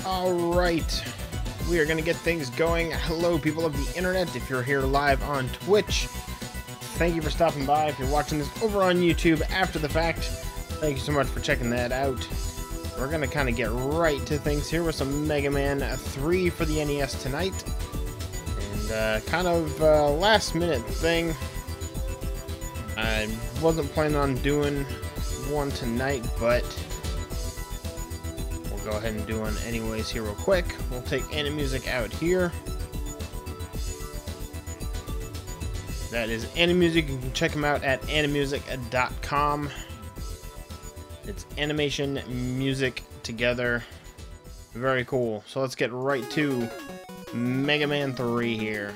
Alright, we are going to get things going. Hello, people of the internet. If you're here live on Twitch, thank you for stopping by. If you're watching this over on YouTube after the fact, thank you so much for checking that out. We're going to kind of get right to things here with some Mega Man 3 for the NES tonight. And kind of last minute thing. I wasn't planning on doing one tonight, but we'll go ahead and do one anyways here real quick. We'll take Animusic out here. That is Animusic. You can check them out at animusic.com. It's animation, music together. Very cool. So let's get right to Mega Man 3 here.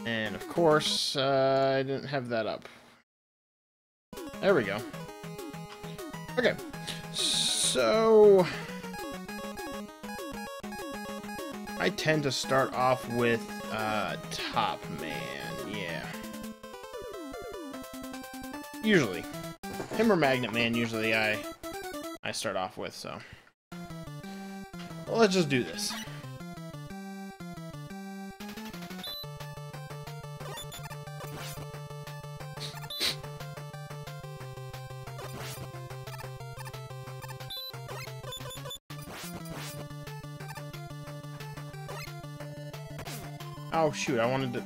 And of course, I didn't have that up. There we go. Okay. So I tend to start off with Top Man, yeah. Usually. Him or Magnet Man, usually I start off with, so. Well, let's just do this. Oh shoot, I wanted to...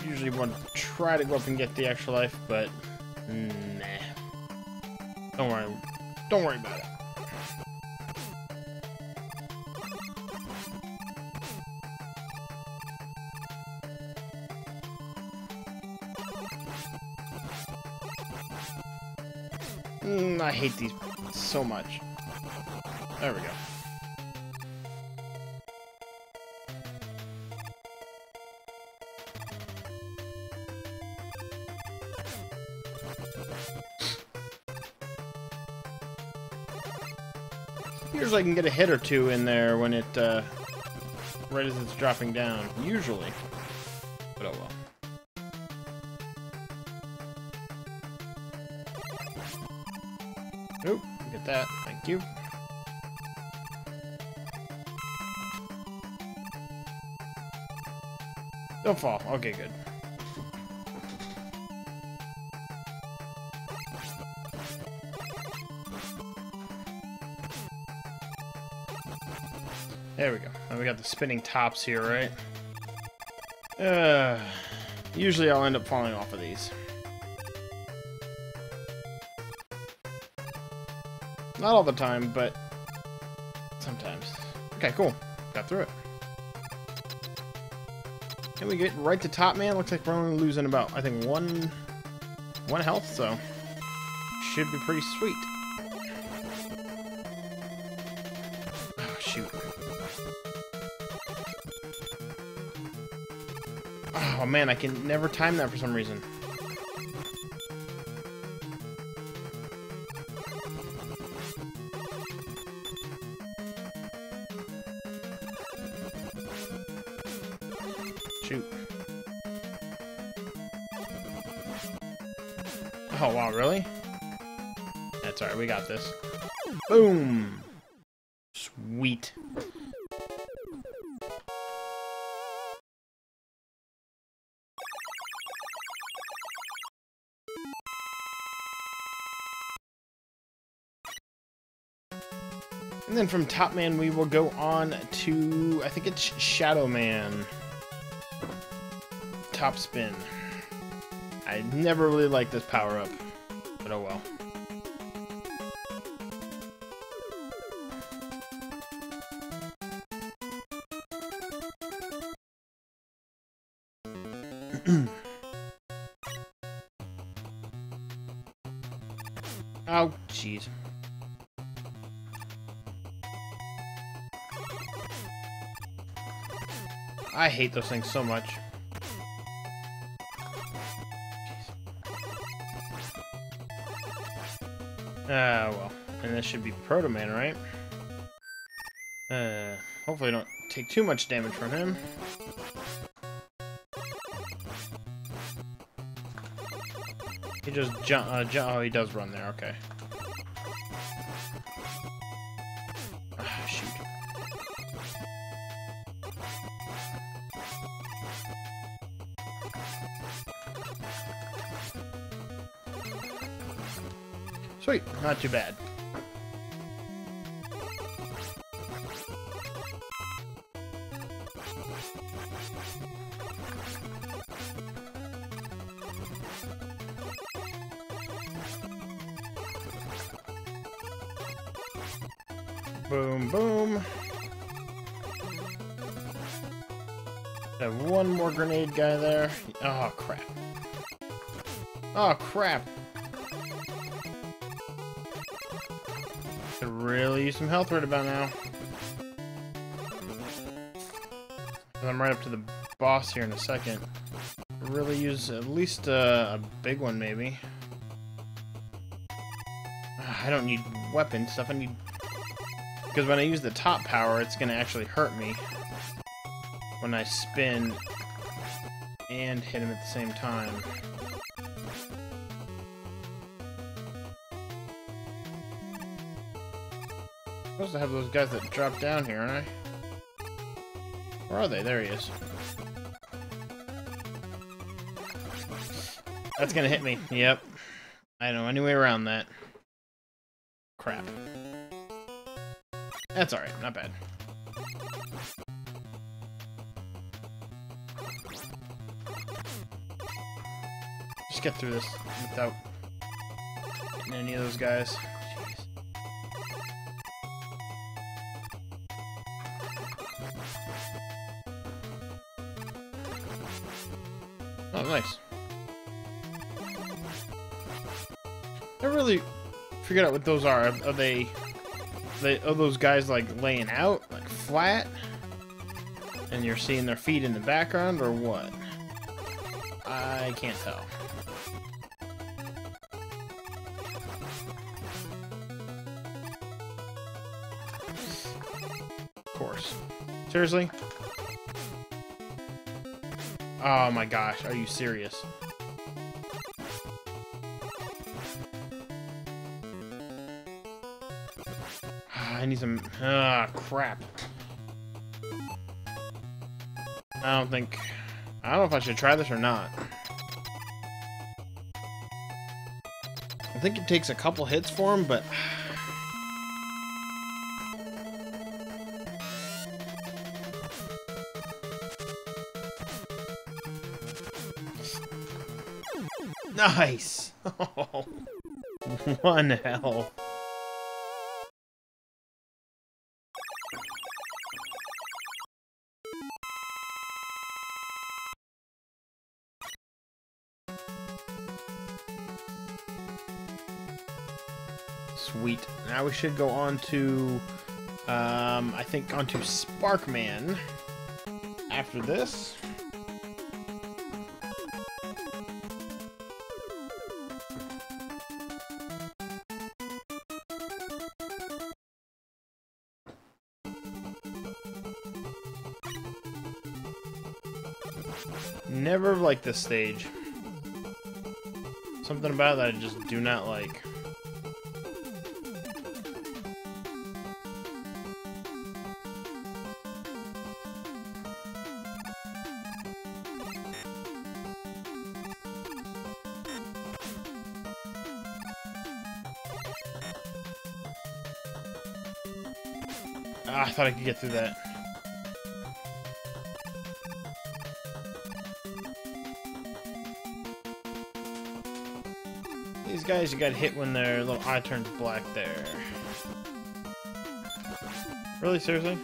Usually want to try to go up and get the extra life, but nah. Don't worry about it. I hate these so much. There we go. Usually I can get a hit or two in there when it, right as it's dropping down. Usually. But oh well. Oop, get that. Thank you. Don't fall. Okay, good. There we go. And we got the spinning tops here, right? Usually I'll end up falling off of these. Not all the time, but sometimes. Okay, cool. Got through it. Can we get right to Top Man? Looks like we're only losing about, I think, one health, so should be pretty sweet. Oh, shoot. Oh man, I can never time that for some reason. Shoot. Oh wow, really? That's alright, we got this. Boom! Sweet. And then from Top Man, we will go on to, I think it's Shadow Man. Top Spin. I never really liked this power-up, but oh well. Oh, jeez. I hate those things so much. Well. And this should be Proto Man, right? Hopefully I don't take too much damage from him. He just oh, he does run there, okay. Ah, shoot. Sweet, not too bad. Boom, boom. Have one more grenade guy there. Oh, crap. Oh, crap. Could really use some health right about now. I'm right up to the boss here in a second. Really use at least a big one, maybe. I don't need weapon stuff. I need... Because when I use the top power, it's going to actually hurt me when I spin and hit him at the same time. I'm supposed to have those guys that drop down here, aren't I? Where are they? There he is. That's going to hit me. Yep. I don't know any way around that. Crap. That's alright, not bad. Just get through this without hitting any of those guys. Jeez. Oh, nice. I really figured out what those are. Are they those guys like laying out, like flat, and you're seeing their feet in the background, or what? I can't tell. Of course. Seriously? Oh my gosh, are you serious? I need some... crap. I don't know if I should try this or not. I think it takes a couple hits for him, but... Nice! Oh, one health. Sweet. Now we should go on to, I think onto Sparkman after this. Never liked this stage. Something about that I just do not like. Ah, I thought I could get through that. These guys, you got hit when their little eye turns black there. Really? Seriously?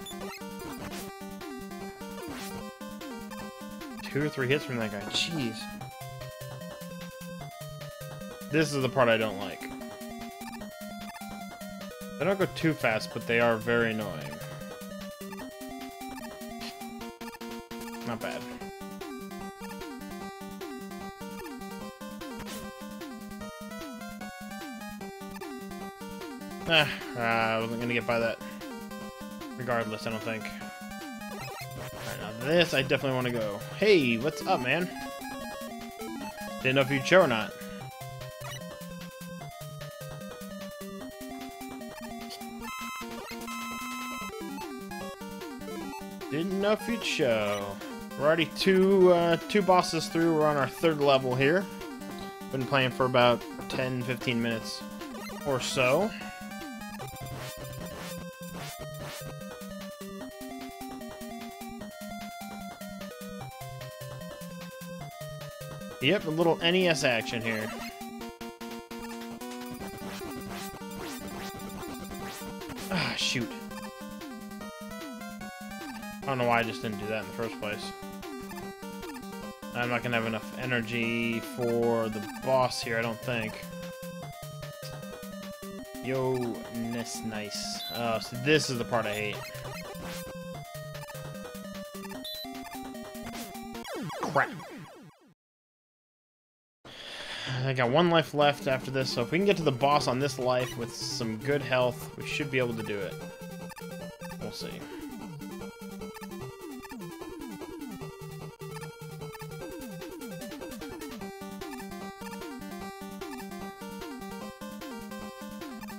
2 or 3 hits from that guy. Jeez. This is the part I don't like. They don't go too fast, but they are very annoying. Not bad. I wasn't gonna get by that. Regardless, I don't think. Alright, now this I definitely want to go. Hey, what's up, man? Didn't know if you'd show or not. Didn't know if you'd show. We're already two bosses through. We're on our 3rd level here. Been playing for about 10-15 minutes or so. Yep, a little NES action here. Ah, shoot. I don't know why I just didn't do that in the first place. I'm not gonna have enough energy for the boss here, I don't think. Yo, nice. Oh, so this is the part I hate. Crap. I got 1 life left after this, so if we can get to the boss on this life with some good health, we should be able to do it. We'll see.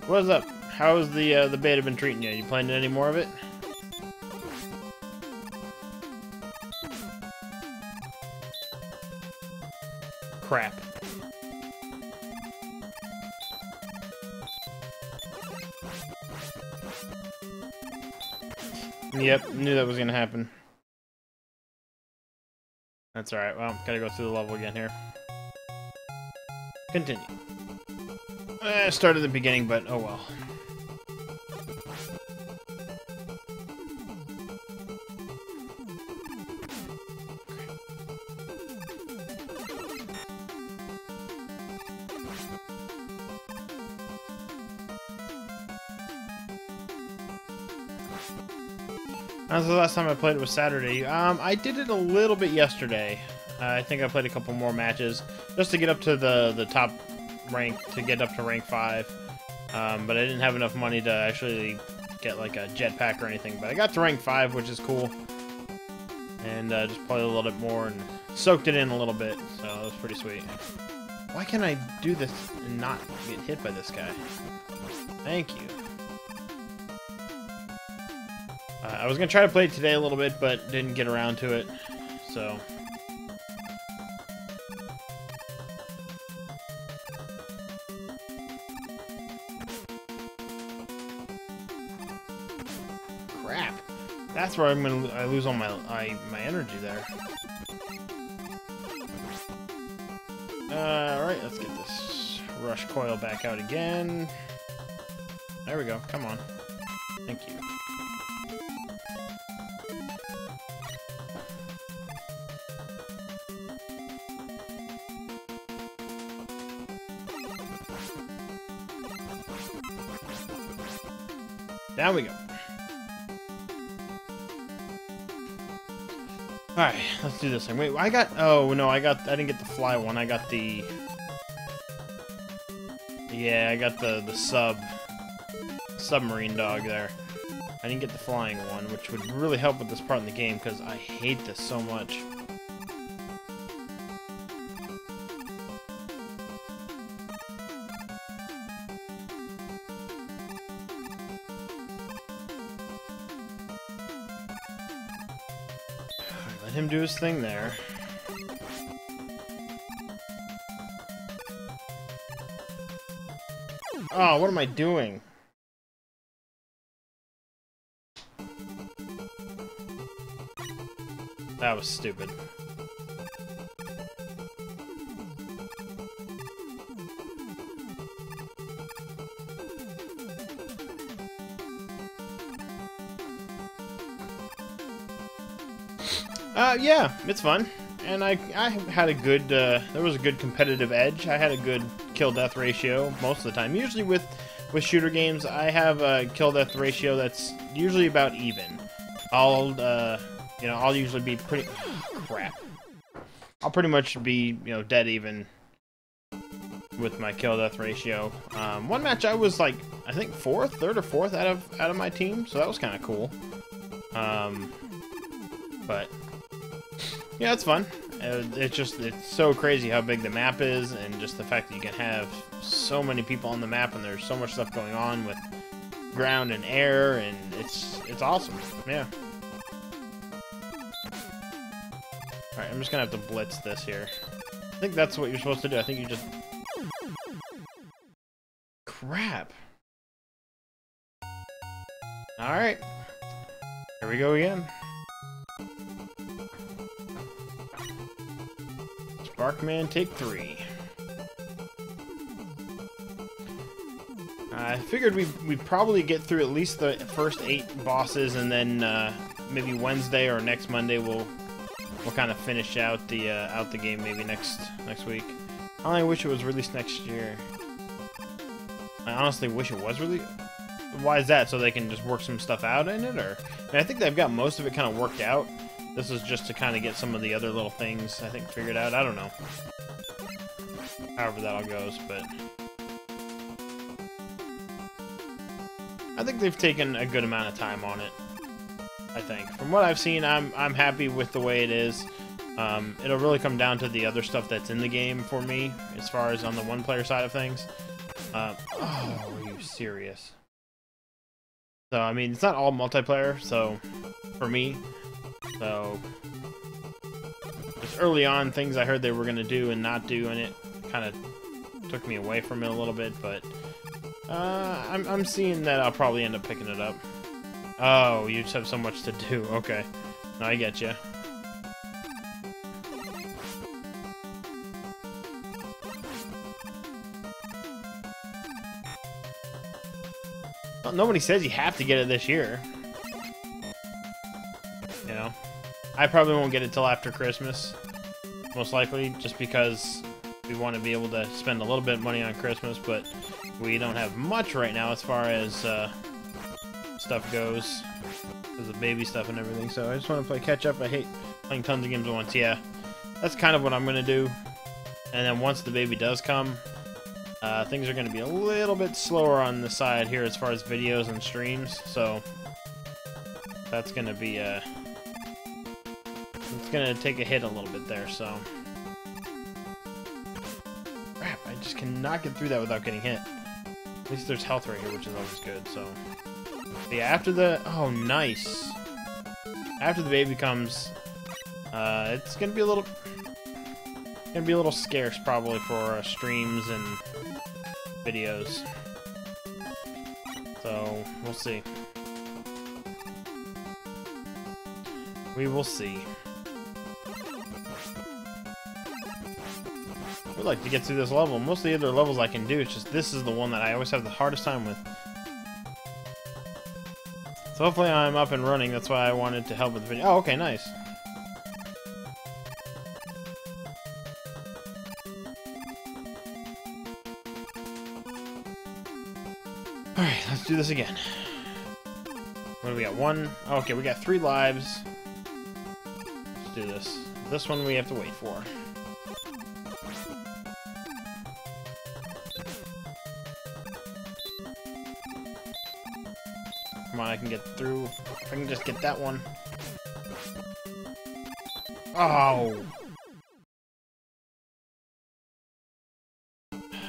What's up? How's the beta been treating you? You playing any more of it? Crap. Yep, knew that was gonna happen. That's alright, well, gotta go through the level again here. Continue. Start at the beginning, but oh well. That was the last time I played it was Saturday. I did it a little bit yesterday. I think I played a couple more matches just to get up to the top rank, to get up to rank 5. But I didn't have enough money to actually get like a jetpack or anything. But I got to rank 5, which is cool. And just played a little bit more and soaked it in a little bit. So it was pretty sweet. Why can't I do this and not get hit by this guy? Thank you. I was going to try to play it today a little bit, but didn't get around to it, so... Crap! That's where I lose all my energy there. Alright, let's get this rush coil back out again. There we go, come on. Thank you. Down we go. Alright, let's do this thing. Wait, I got... Oh, no, I didn't get the fly one. I got the... Yeah, I got the submarine dog there. I didn't get the flying one, which would really help with this part in the game, because I hate this so much. Let him do his thing there. Oh, what am I doing? That was stupid. Yeah, it's fun. and I had a good, there was a good competitive edge. I had a good kill-death ratio most of the time. Usually with shooter games, I have a kill-death ratio that's usually about even. You know, I'll usually be pretty... crap. I'll pretty much be, you know, dead even with my kill-death ratio. One match I was like, I think third or fourth out of my team, so that was kind of cool. But yeah, it's fun. It's so crazy how big the map is, and just the fact that you can have so many people on the map, and there's so much stuff going on with ground and air, and it's awesome. Yeah. All right, I'm just gonna have to blitz this here. I think that's what you're supposed to do. I think you just... Crap. All right. Here we go again. Sparkman, take 3. I figured we'd probably get through at least the first 8 bosses, and then maybe Wednesday or next Monday we'll kind of finish out the game. Maybe next week. I only wish it was released next year. I honestly wish it was released. Why is that? So they can just work some stuff out in it, or? I mean, I think they've got most of it kind of worked out. This is just to kind of get some of the other little things, I think, figured out. I don't know. However that all goes, but... I think they've taken a good amount of time on it. I think. From what I've seen, I'm happy with the way it is. It'll really come down to the other stuff that's in the game for me, as far as on the one-player side of things. Oh, are you serious? So, I mean, it's not all multiplayer, so... For me. So... Just early on, things I heard they were going to do and not do, and it kind of took me away from it a little bit, but... I'm seeing that I'll probably end up picking it up. Oh, you just have so much to do. Okay. No, I get you. Well, nobody says you have to get it this year. You know? I probably won't get it till after Christmas. Most likely, just because we want to be able to spend a little bit of money on Christmas, but we don't have much right now as far as stuff goes. Because of baby stuff and everything, so I just want to play catch up. I hate playing tons of games at once. Yeah, that's kind of what I'm going to do. And then once the baby does come, things are going to be a little bit slower on the side here as far as videos and streams, so that's going to be it's going to take a hit a little bit there, so crap, I just cannot get through that without getting hit. At least there's health right here, which is always good, so but yeah, after the... Oh, nice. After the baby comes, it's going to be a little... scarce, probably, for streams and videos. So, we'll see. We will see. I'd like to get through this level. Most of the other levels I can do, it's just this is the one that I always have the hardest time with. So hopefully I'm up and running, that's why I wanted to help with the video. Oh, okay, nice. Alright, let's do this again. What do we got? 1? Oh, okay, we got 3 lives. Let's do this. This one we have to wait for. Come on, I can get through. If I can just get that one. Oh!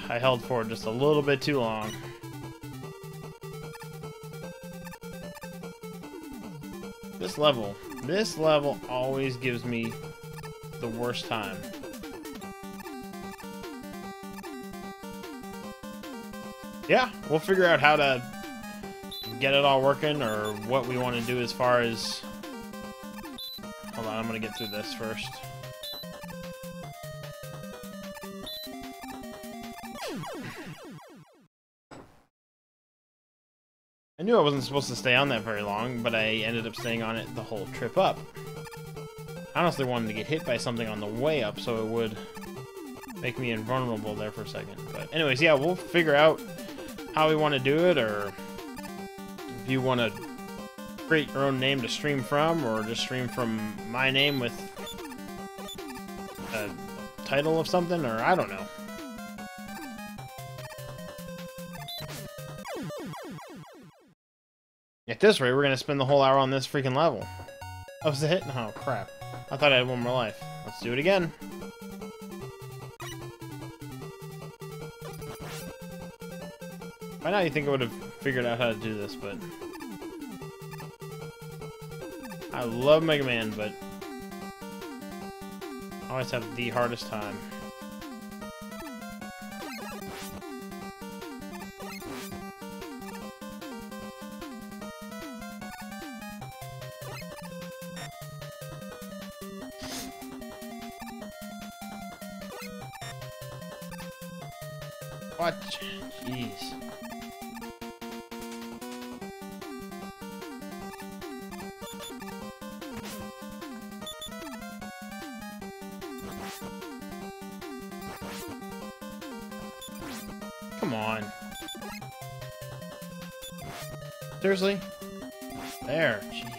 I held forward just a little bit too long. This level always gives me the worst time. Yeah, we'll figure out how to get it all working, or what we want to do as far as... Hold on, I'm gonna get through this first. I knew I wasn't supposed to stay on that very long, but I ended up staying on it the whole trip up. I honestly wanted to get hit by something on the way up so it would make me invulnerable there for a second. But anyways, yeah, we'll figure out how we want to do it, or if you want to create your own name to stream from, or just stream from my name with a title of something, or I don't know. At this rate, we're gonna spend the whole hour on this freaking level. Oh, was it hit? Oh, crap. I thought I had one more life. Let's do it again. By now you think I would have figured out how to do this, but... I love Mega Man, but... I always have the hardest time. What? Jeez. Come on. Seriously? There, jeez.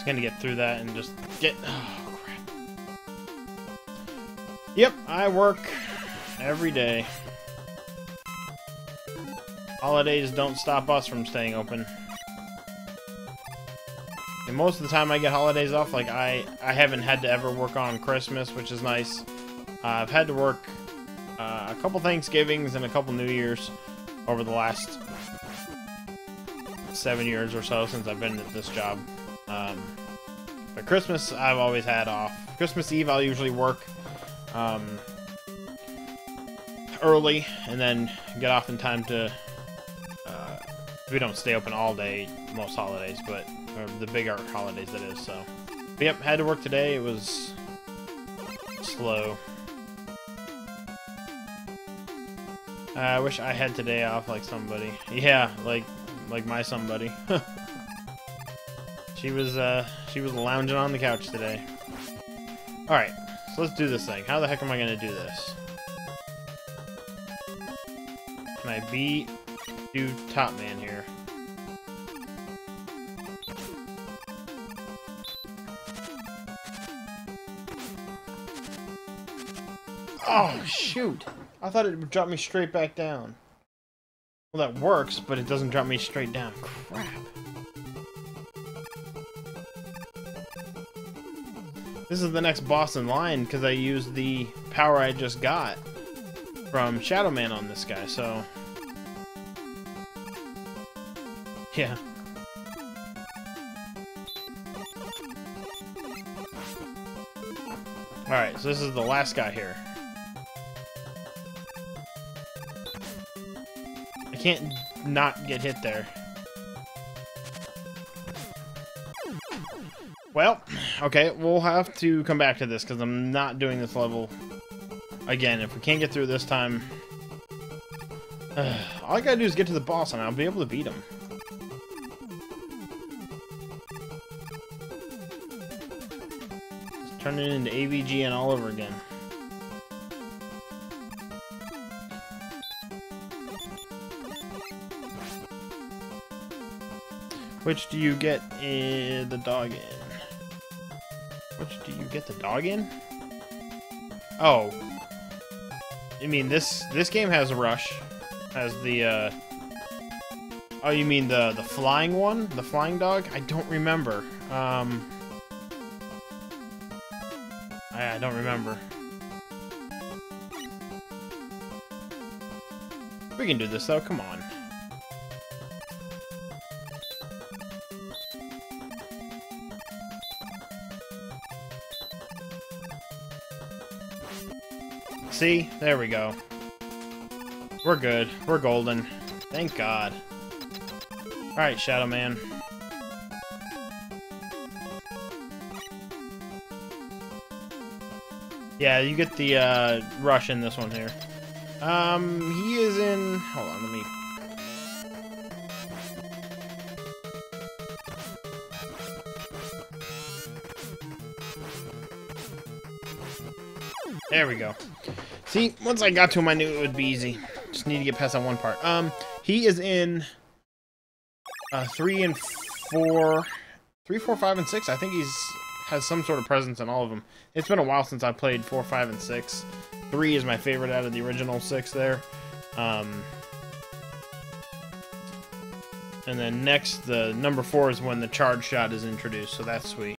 Gonna get through that and just get... Oh, crap. Yep, I work every day. Holidays don't stop us from staying open. And most of the time I get holidays off, like I haven't had to ever work on Christmas, which is nice. I've had to work a couple Thanksgivings and a couple New Year's over the last 7 years or so since I've been at this job. But Christmas, I've always had off. Christmas Eve, I'll usually work early and then get off in time to... we don't stay open all day most holidays, but or the bigger holidays, that is, so. But yep, had to work today. It was slow. I wish I had today off like somebody. Yeah, like my somebody. She was lounging on the couch today. Alright, so let's do this thing. How the heck am I gonna do this? Can I do Top Man here? Oh, shoot! I thought it would drop me straight back down. Well, that works, but it doesn't drop me straight down. Crap. This is the next boss in line, because I used the power I just got from Shadow Man on this guy, so... Yeah. Alright, so this is the last guy here. I can't not get hit there. Well, okay, we'll have to come back to this, because I'm not doing this level again. If we can't get through this time... all I gotta do is get to the boss, and I'll be able to beat him. Just turn it into AVG and all over again. Which do you get the dog in? Which do you get the dog in? Oh. You mean this game has a rush. Has the oh, you mean the flying one? The flying dog? I don't remember. I don't remember. We can do this though, come on. See? There we go. We're good. We're golden. Thank God. Alright, Shadow Man. Yeah, you get the rush in this one here. He is in. Hold on, let me. There we go. See, once I got to him, I knew it would be easy. Just need to get past that one part. He is in 3 and 4, 3, 4, 5, and 6. I think has some sort of presence in all of them. It's been a while since I played 4, 5, and 6. 3 is my favorite out of the original 6 there. And then next, the number 4 is when the charge shot is introduced, so that's sweet.